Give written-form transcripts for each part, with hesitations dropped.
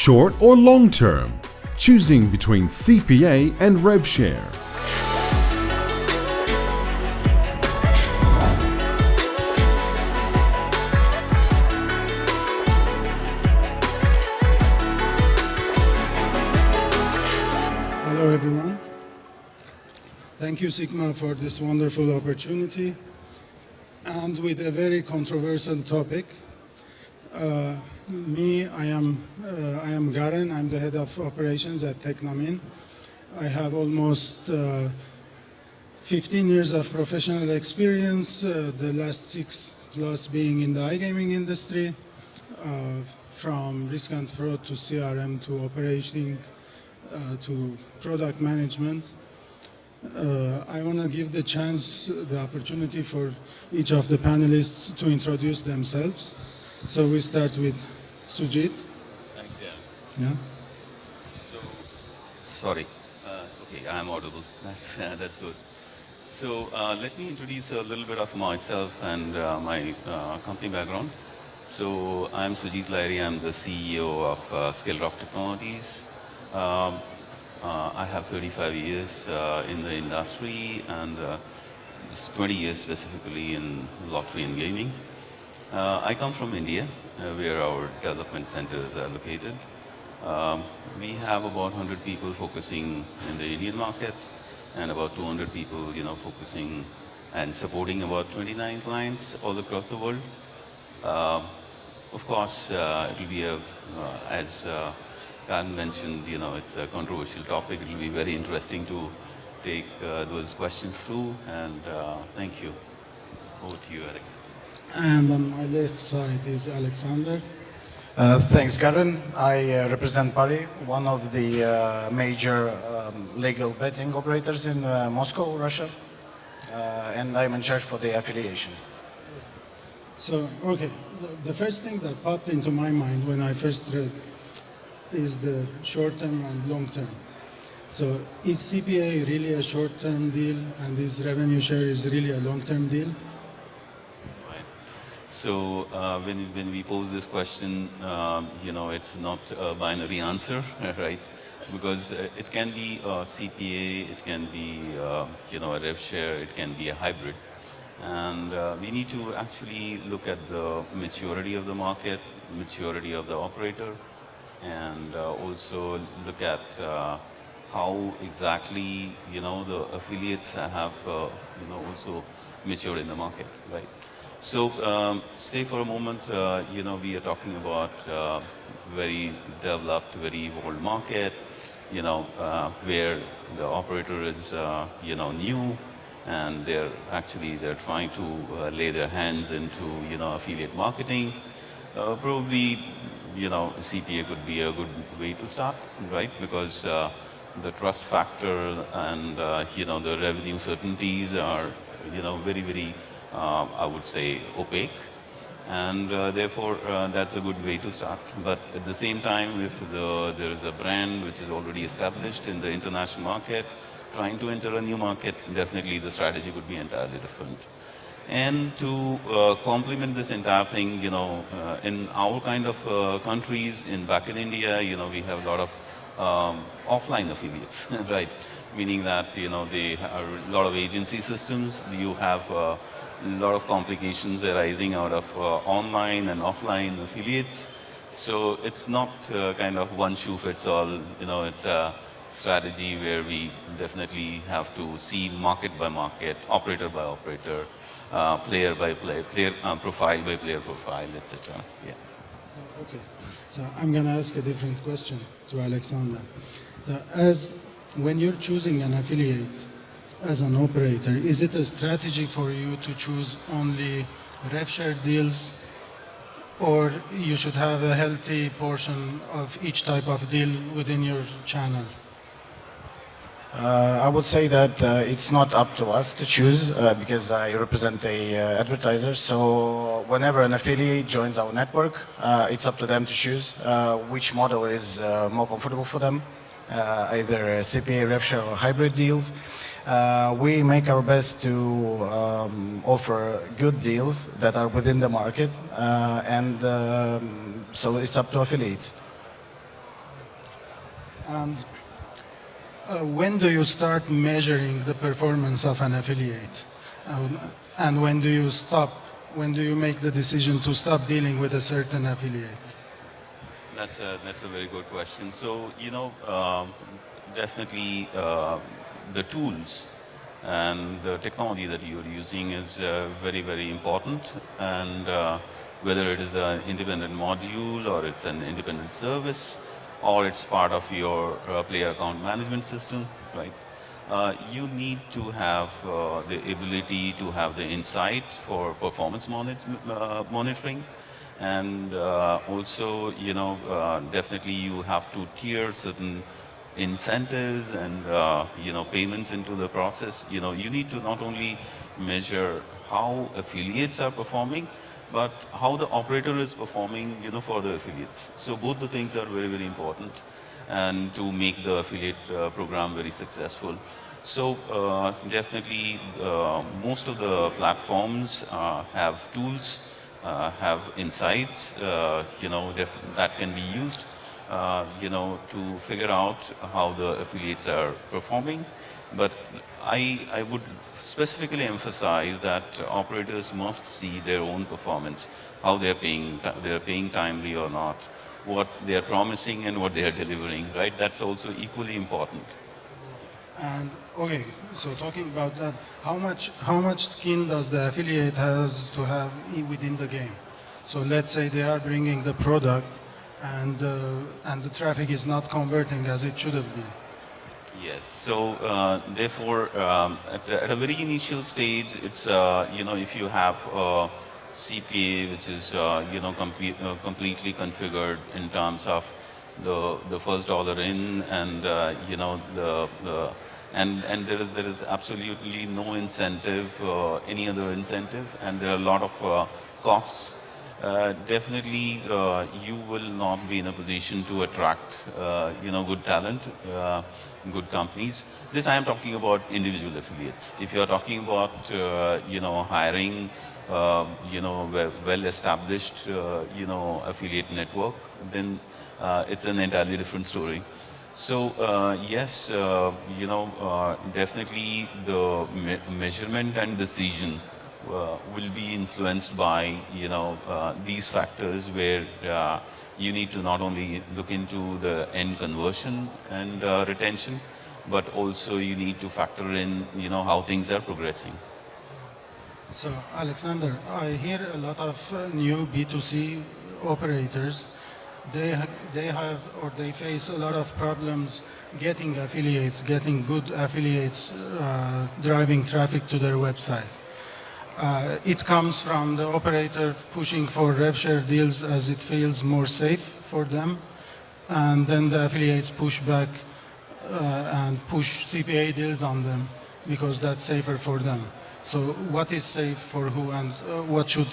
short or long term, choosing between CPA and RevShare. Hello everyone. Thank you SiGMA for this wonderful opportunity and with a very controversial topic. I am Garen. I'm the head of operations at Technamin. I have almost 15 years of professional experience, the last 6+ being in the iGaming industry, from risk and fraud to CRM to operating to product management. I want to give the opportunity for each of the panelists to introduce themselves. So we start with Sujit. Thanks, Garen. Yeah. So, sorry. Okay, I'm audible. That's good. So let me introduce a little bit of myself and my company background. So I'm Sujit Lahiry. I'm the CEO of Skillrock Technologies. I have 35 years in the industry and 20 years specifically in lottery and gaming. I come from India, where our development centers are located. We have about 100 people focusing in the Indian market and about 200 people, focusing and supporting about 29 clients all across the world. Of course, it will be as Garen mentioned, it's a controversial topic. It will be very interesting to take those questions through. And thank you. Over to you, Alex. And on my left side is Alexander. Thanks, Garen. I represent Pari, one of the major legal betting operators in Moscow, Russia, and I'm in charge for the affiliation. So the first thing that popped into my mind when I first read is the short-term and long-term. So is CPA really a short-term deal and is revenue share is really a long-term deal? So when we pose this question, it's not a binary answer, right? Because it can be a CPA, it can be a RevShare, it can be a hybrid. And we need to actually look at the maturity of the market, maturity of the operator, and also look at how exactly the affiliates have also matured in the market, right? So, say for a moment, we are talking about very developed, very evolved market, where the operator is, new, and they're trying to lay their hands into, affiliate marketing. Probably, CPA could be a good way to start, right? Because the trust factor and, the revenue certainties are, very, very I would say opaque, and therefore that's a good way to start. But at the same time, if there is a brand which is already established in the international market, trying to enter a new market, definitely the strategy could be entirely different. And to complement this entire thing, in our kind of countries, back in India, we have a lot of offline affiliates, right? Meaning that, they are a lot of agency systems. You have a lot of complications arising out of online and offline affiliates. So it's not kind of one shoe fits all. It's a strategy where we definitely have to see market by market, operator by operator, player by player, profile by player profile, etc. Yeah. Okay. So I'm going to ask a different question to Alexander. So when you're choosing an affiliate as an operator, is it a strategy for you to choose only RevShare deals, or you should have a healthy portion of each type of deal within your channel? I would say that it's not up to us to choose because I represent a advertiser. So whenever an affiliate joins our network, it's up to them to choose which model is more comfortable for them, either CPA, RevShare, or hybrid deals. We make our best to offer good deals that are within the market, and so it's up to affiliates. And when do you start measuring the performance of an affiliate? And when do you stop? When do you make the decision to stop dealing with a certain affiliate? That's a very good question. So, definitely the tools and the technology that you're using is very, very important. And whether it is an independent module or it's an independent service or it's part of your player account management system, right? You need to have the ability to have the insight for performance monitoring. And also, definitely you have to tier certain incentives and, payments into the process. You need to not only measure how affiliates are performing, but how the operator is performing, for the affiliates. So both the things are very, very important and to make the affiliate program very successful. So definitely most of the platforms have tools, have insights, that can be used, to figure out how the affiliates are performing. But I would specifically emphasize that operators must see their own performance, how they're paying timely or not, what they're promising and what they are delivering, right? That's also equally important. And okay, so talking about that, how much skin does the affiliate has to have within the game? So let's say they are bringing the product and the traffic is not converting as it should have been. Yes. So therefore, at a very initial stage, it's if you have CPA, which is completely configured in terms of the first dollar in, and and there is absolutely no incentive, any other incentive, and there are a lot of costs. Definitely, you will not be in a position to attract, good talent, good companies. This I am talking about individual affiliates. If you are talking about, hiring, well-established, affiliate network, then it's an entirely different story. So yes, definitely the measurement and decision will be influenced by these factors where you need to not only look into the end conversion and retention, but also you need to factor in how things are progressing. So Alexander, I hear a lot of new B2C operators. They have or they face a lot of problems getting affiliates, getting good affiliates, driving traffic to their website. It comes from the operator pushing for RevShare deals as it feels more safe for them, and then the affiliates push back and push CPA deals on them because that's safer for them. So what is safe for who, and what should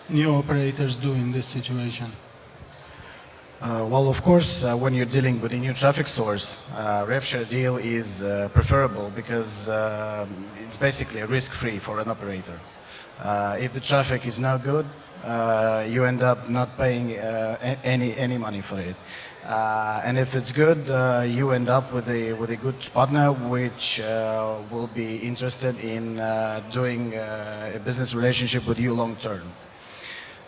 new operators do in this situation? Well, of course, when you're dealing with a new traffic source, RevShare deal is preferable because it's basically risk-free for an operator. If the traffic is not good, you end up not paying any money for it. And if it's good, you end up with a good partner which will be interested in doing a business relationship with you long term.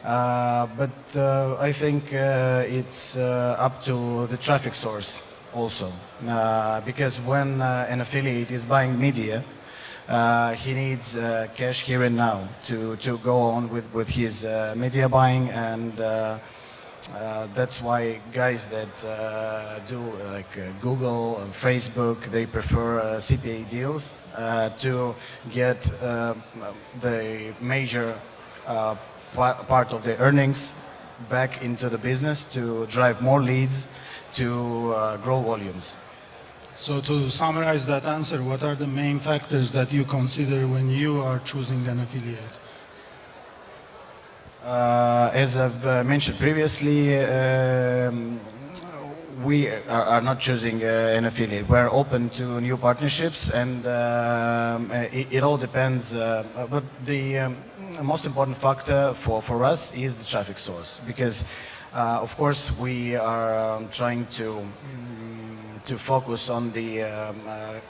But I think it's up to the traffic source also, because when an affiliate is buying media, he needs cash here and now to go on with his media buying, and that's why guys that do like Google and Facebook, they prefer CPA deals to get the major part of the earnings back into the business to drive more leads, to grow volumes. So to summarize that answer, what are the main factors that you consider when you are choosing an affiliate? As I've mentioned previously, we are not choosing an affiliate. We're open to new partnerships, and it all depends. But the most important factor for us is the traffic source, because of course we are trying to to focus on the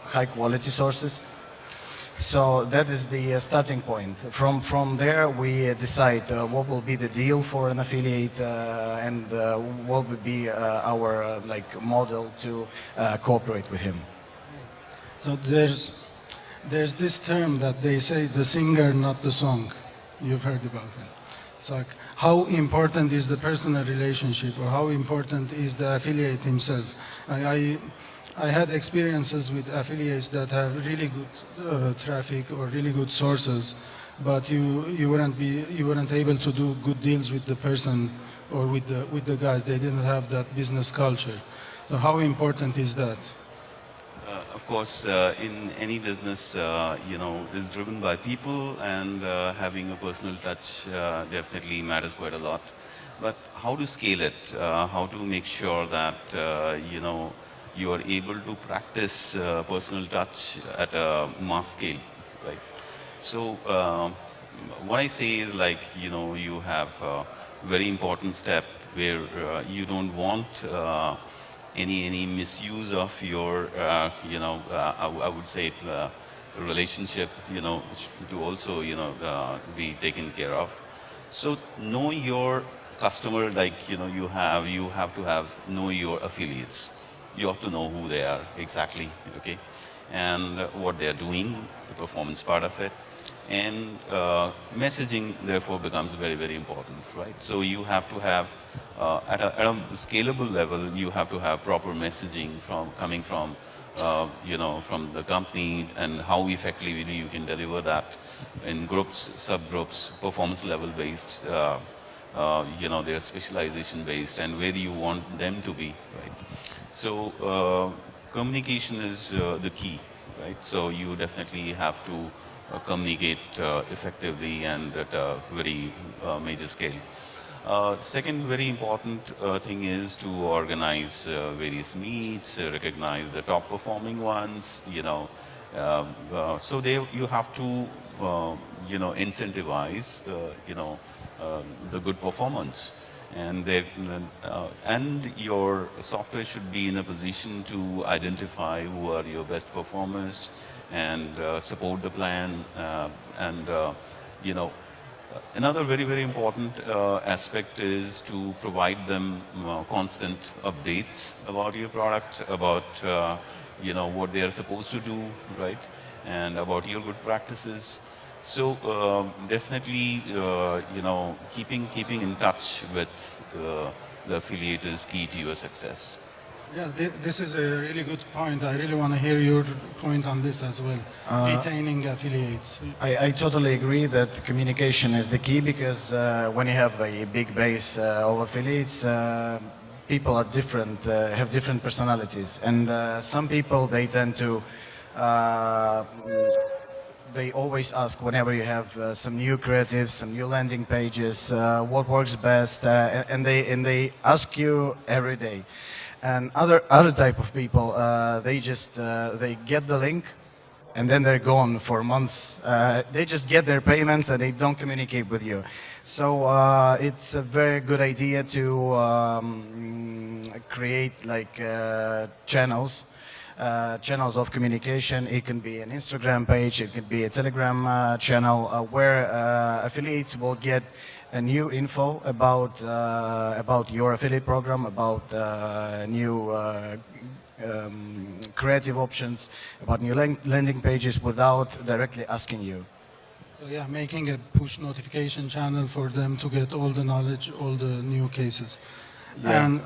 high quality sources. So that is the starting point. From there, we decide what will be the deal for an affiliate and what would be our like model to cooperate with him. So there's this term that they say, the singer, not the song. You've heard about it. It's like, how important is the personal relationship, or how important is the affiliate himself? I had experiences with affiliates that have really good traffic or really good sources, but you weren't able to do good deals with the person or with the guys. They didn't have that business culture. So how important is that? Of course, in any business, is driven by people, and having a personal touch definitely matters quite a lot. But how to scale it? How to make sure that, you are able to practice personal touch at a mass scale, right? So what I say is like, you have a very important step where you don't want any misuse of your, I would say, relationship, to also, be taken care of. So know your customer, like, you have to know your affiliates. You have to know who they are exactly, okay? And what they are doing, the performance part of it. And messaging, therefore, becomes very, very important, right? So you have to have, at a scalable level, you have to have proper messaging coming from, from the company, and how effectively you can deliver that in groups, subgroups, performance level based, their specialization based, and where you want them to be, right? So communication is the key, right? So you definitely have to communicate effectively and at a very major scale. Second very important thing is to organize various meets, recognize the top performing ones, so you have to, incentivize, the good performance. And your software should be in a position to identify who are your best performers and support the plan. Another very, very important aspect is to provide them constant updates about your product, about what they are supposed to do, right, and about your good practices. So definitely, keeping in touch with the affiliate is key to your success. Yeah, this is a really good point. I really want to hear your point on this as well. Retaining affiliates. I totally agree that communication is the key, because when you have a big base of affiliates, people are different, have different personalities, and some people, they tend to they always ask whenever you have some new creatives, some new landing pages, what works best, and they ask you every day. And other type of people, they just they get the link, and then they're gone for months. They just get their payments and they don't communicate with you. So it's a very good idea to create like channels of communication. It can be an Instagram page, it could be a Telegram channel where affiliates will get a new info about your affiliate program, about new creative options, about new landing pages without directly asking you. So yeah, making a push notification channel for them to get all the knowledge, all the new cases. Yeah.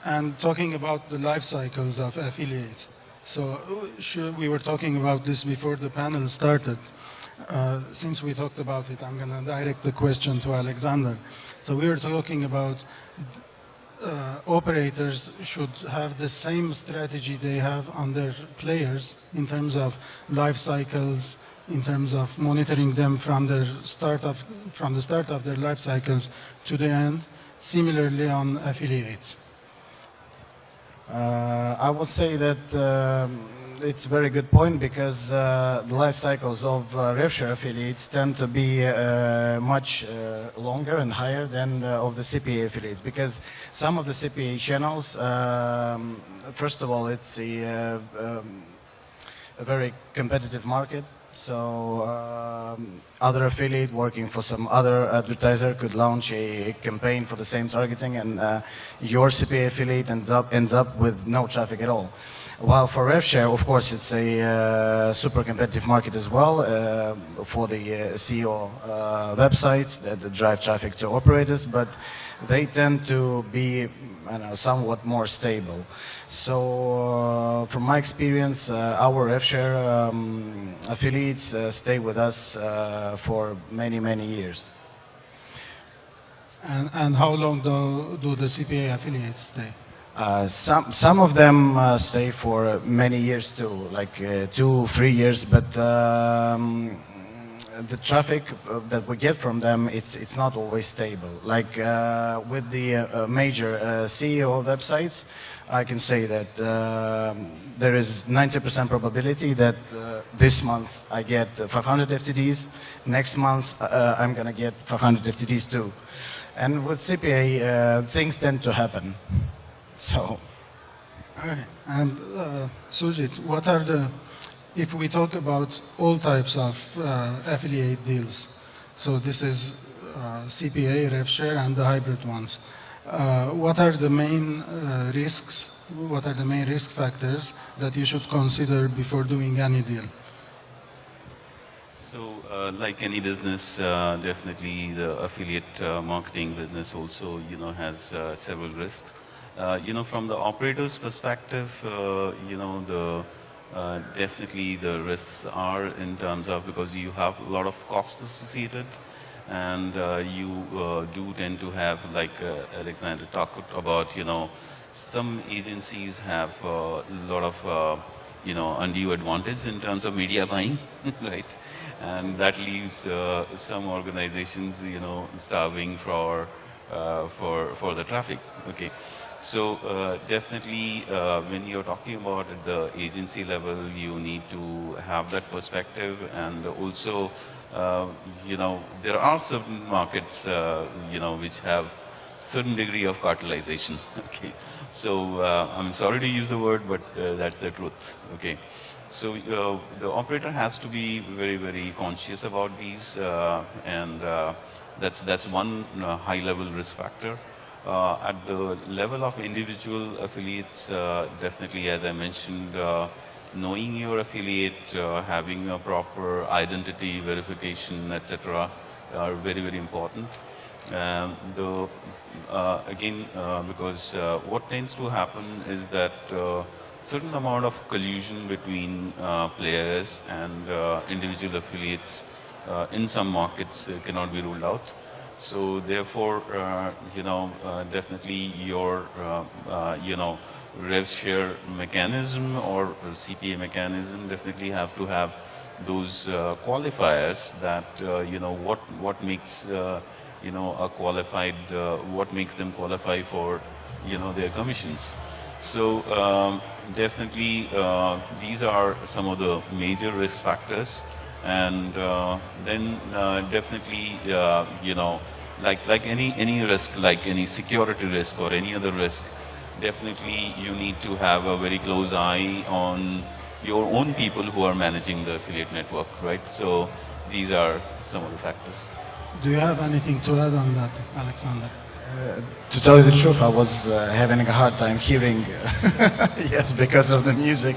And talking about the life cycles of affiliates. So we were talking about this before the panel started. Since we talked about it, I'm going to direct the question to Alexander. So we were talking about operators should have the same strategy they have on their players in terms of life cycles, in terms of monitoring them from the start of their life cycles to the end. Similarly on affiliates. I would say that it's a very good point because the life cycles of RevShare affiliates tend to be much longer and higher than of the CPA affiliates, because some of the CPA channels, first of all, it's a very competitive market. So other affiliate working for some other advertiser could launch a campaign for the same targeting, and your CPA affiliate ends up with no traffic at all. While for RevShare, of course, it's a super competitive market as well for the SEO websites that drive traffic to operators, but they tend to be, I don't know, somewhat more stable. So from my experience, our RevShare affiliates stay with us for many, many years. And how long do the CPA affiliates stay? Some of them stay for many years too, like 2-3 years, but the traffic that we get from them, it's not always stable. Like with the major CEO websites, I can say that there is 90% probability that this month I get 500 FTDs, next month I'm gonna get 500 FTDs too. And with CPA, things tend to happen. So, Okay. And Sujit, what are if we talk about all types of affiliate deals, so this is CPA, RevShare, and the hybrid ones, what are the main risks, what are the main risk factors that you should consider before doing any deal? So, like any business, definitely the affiliate marketing business also, has several risks. From the operator's perspective, definitely the risks are in terms of, because you have a lot of costs associated, and you do tend to have, like Alexander talked about, some agencies have a lot of, undue advantage in terms of media buying, right? And that leaves some organizations, starving for the traffic. Okay, so definitely when you're talking about at the agency level, you need to have that perspective, and also there are certain markets which have certain degree of cartelization. Okay, so I'm sorry to use the word, but that's the truth. Okay, so the operator has to be very, very conscious about these, and that's one high-level risk factor. At the level of individual affiliates, definitely, as I mentioned, knowing your affiliate, having a proper identity verification, etc., are very, very important. Because what tends to happen is that certain amount of collusion between players and individual affiliates in some markets cannot be ruled out. So therefore, definitely your, RevShare mechanism or CPA mechanism definitely have to have those qualifiers that, what makes, a qualified, what makes them qualify for, their commissions. So definitely these are some of the major risk factors. And then definitely, like any risk, like any security risk or any other risk, definitely you need to have a very close eye on your own people who are managing the affiliate network, right? So these are some of the factors. Do you have anything to add on that, Alexander? To tell you the truth, I was having a hard time hearing, yes, because of the music.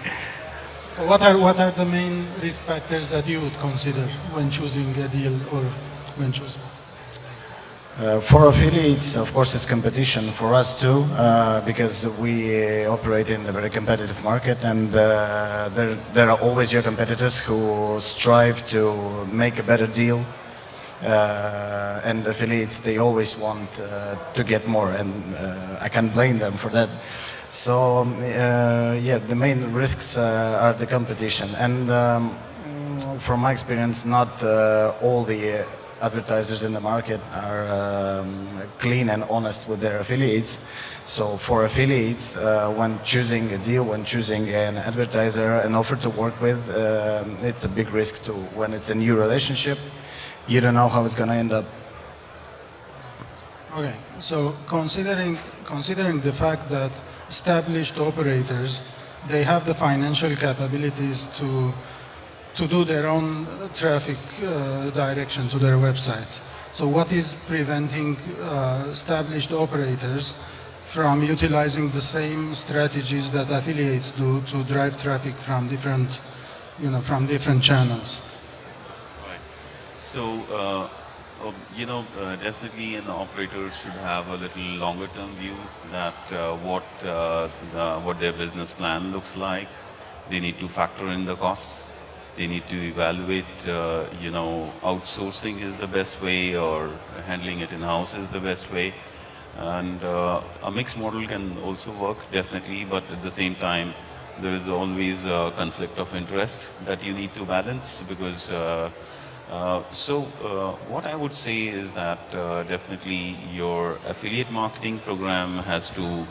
So what are the main risk factors that you would consider when choosing a deal or when choosing? For affiliates, of course, it's competition for us too, because we operate in a very competitive market, and there are always your competitors who strive to make a better deal. And affiliates, they always want to get more, and I can't blame them for that. So yeah, the main risks are the competition, and from my experience, not all the advertisers in the market are clean and honest with their affiliates. So for affiliates, when choosing a deal, when choosing an advertiser, an offer to work with, it's a big risk too. When it's a new relationship, you don't know how it's going to end up. Okay, so considering the fact that established operators, they have the financial capabilities to do their own traffic direction to their websites. So what is preventing established operators from utilizing the same strategies that affiliates do to drive traffic from different, from different channels? Right. So, definitely an operator should have a little longer term view that what their business plan looks like. They need to factor in the costs. They need to evaluate, outsourcing is the best way or handling it in-house is the best way. And a mixed model can also work, definitely, but at the same time, there is always a conflict of interest that you need to balance because what I would say is that definitely your affiliate marketing program has to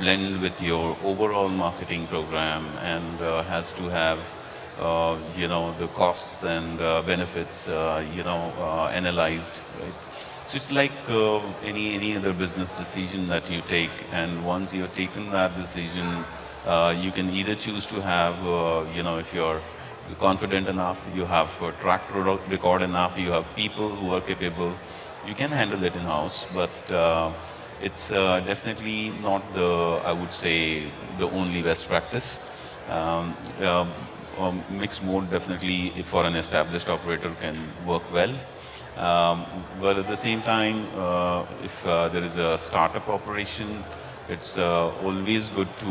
blend with your overall marketing program and has to have the costs and benefits, analyzed, right? So it's like any other business decision that you take, and once you've taken that decision, you can either choose to have, if you're confident enough, you have a track record enough, you have people who are capable, you can handle it in-house, but it's definitely not I would say, the only best practice. Mixed mode definitely for an established operator can work well. But at the same time, if there is a startup operation, it's always good to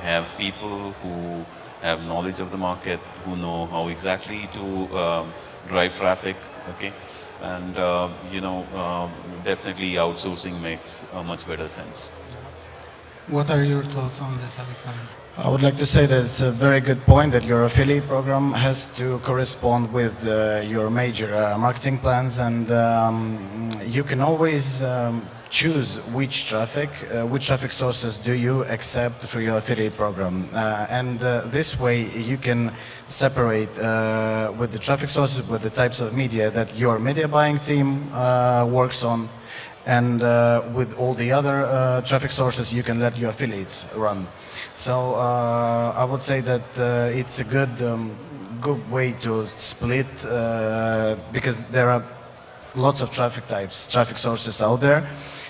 have people who have knowledge of the market, who know how exactly to drive traffic, okay? And, definitely outsourcing makes a much better sense. What are your thoughts on this, Alexander? I would like to say that it's a very good point that your affiliate program has to correspond with your major marketing plans, and you can always choose which traffic sources do you accept for your affiliate program, and this way you can separate with the traffic sources, with the types of media that your media buying team works on, and with all the other traffic sources you can let your affiliates run. So I would say that it's a good way to split because there are lots of traffic types, traffic sources out there,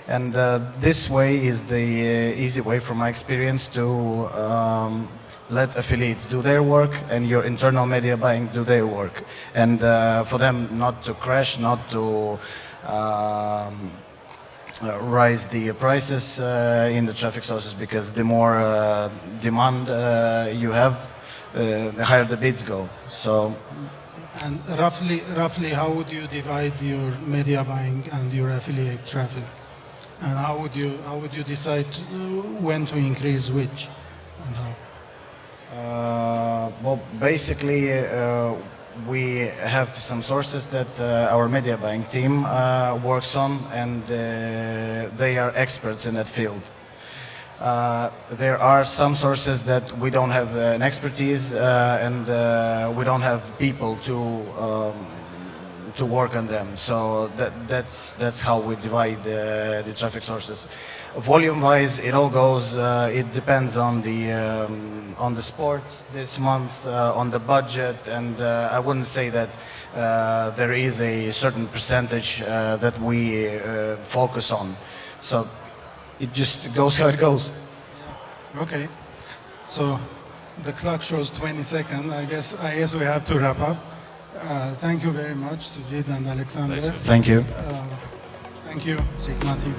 and this way is the easy way from my experience to let affiliates do their work and your internal media buying do their work, and for them not to crash, not to rise the prices in the traffic sources, because the more demand you have, the higher the bids go. So, and roughly, how would you divide your media buying and your affiliate traffic? And how would you decide when to increase which and how? Well, basically, we have some sources that our media buying team works on, and they are experts in that field. There are some sources that we don't have an expertise and we don't have people to work on them. So that's how we divide the traffic sources. Volume-wise, it all goes. It depends on the sports this month, on the budget, and I wouldn't say that there is a certain percentage that we focus on. So it just goes how it goes. Okay, so the clock shows 20 seconds. I guess we have to wrap up. Thank you very much, Sujit and Alexander. Pleasure. Thank you. Thank you, SiGMA team.